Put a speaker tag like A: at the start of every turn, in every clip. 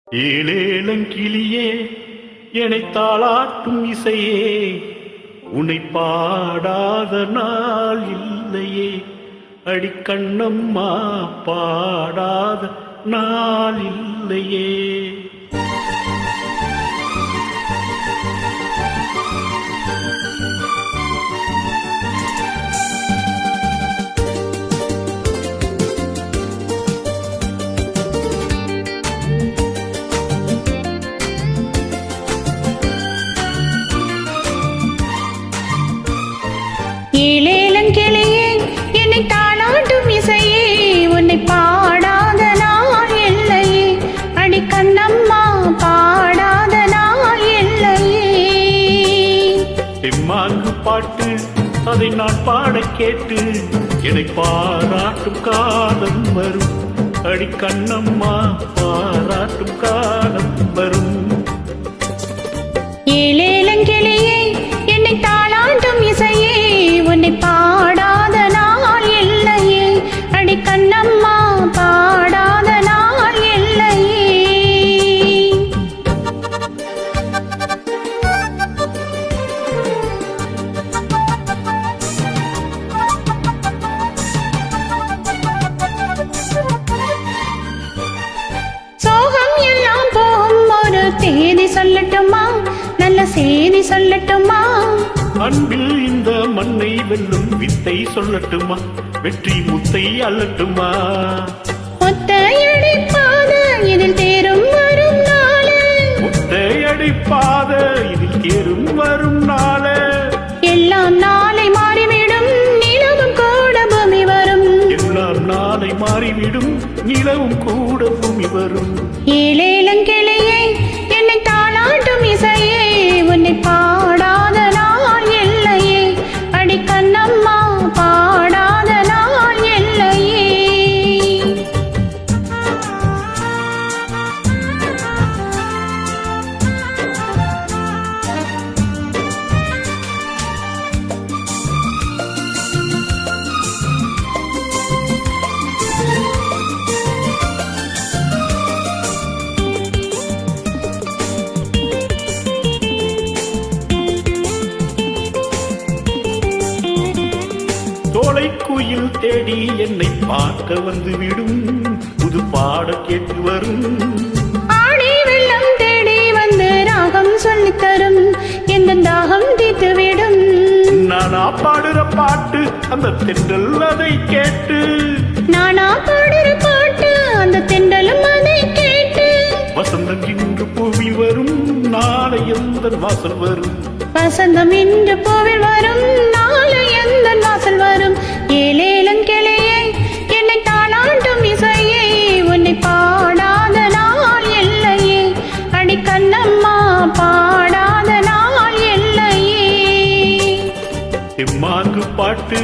A: ஏழேலங்கிளியே என்னை தாளாட்டும் இசையே, உன்னை பாடாத நாள் இல்லையே. அடிக்கண்ணம்மா பாடாத நாள் இல்லையே.
B: ஏழேலங்கிளியே என்னை தாளாட்டும் இசையே, உன்னை பாடாத நாள் இல்லையே. அடி கண்ணம்மா பாடாத நாள் இல்லையே.
A: எம்மாங்கு பாட்டு அதை நான் பாட கேட்டு என்னை பாராட்டும் காலம் வரும். அடி கண்ணம்மா பாராட்டும் காலம் வரும்.
B: ஏழேலங்கிளியே என்னை தாளாட்டும் இசையே, உன்னை பாடாத நாள் இல்லையே. அடி கண்ணம்மா பாடாத நாள் இல்லையே. சோகம் எல்லாம் போகும் ஒரு தேதி சொல்லட்டுமா, நல்ல செய்தி சொல்லட்டுமா.
A: அன்பில் இந்த மண்ணை வெல்லும் வித்தை சொல்லட்டுமா, வெற்றி முத்தை அல்லட்டுமா.
B: ஒத்தையடிப்பாத இதில் தேரும் வரும் நாளே,
A: முத்தையடிப்பாத இதில் தேரும் வரும் நாளே.
B: எல்லாம் நாளை மாறிவிடும், நிலவும் கூட பூமி வரும்.
A: எல்லாம் நாளை மாறிவிடும், நிலவும் கூட பூமி வரும்.
B: ஏழேலங்கிளியே என்னை தாளாட்டும் இசையே, உன்னை பாடாத நாள் இல்லையே. அடி கண்ணம்மா பாடாத நாள் இல்லையே.
A: தோளை குயில் தேடி என்னை பார்க்க வந்து விடும், புது பாட கேட்டு வரும்.
B: ஆடி வெள்ளம் தேடி வந்து ராகம் சொல்லித் தரும், எந்த தாகம் தீர்த்துவிடும்.
A: நானா பாடுற பாட்டு அந்த தென்றல் அதை கேட்டு,
B: நானா பாடுற பாட்டு அந்த தென்றலும் அதை கேட்டு.
A: வசந்தம் இன்று பூவில் வரும், நாளை எந்த வாசல் வரும்.
B: வசந்தம் இன்று பூவில் வரும், நாளை எந்த வாசல் வரும். ஏழேலங்கிளியே என்னை தாளாட்டும் இசையே, உன்னை பாடாத நாள் இல்லையே. அடி கண்ணம்மா பாடாத நாள் இல்லையே.
A: எம்மாங்கு பாட்டு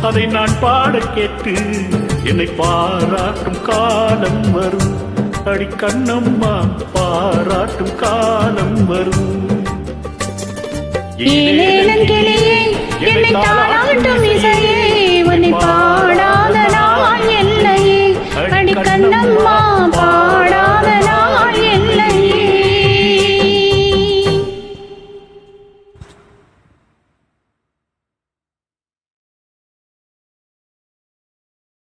A: அதை நான் பாட கேட்டு என்னை பாராட்டும் காலம் வரும். அடி கண்ணம்மா பாராட்டும் காலம் வரும்.
B: ஏழேலங்கிளியே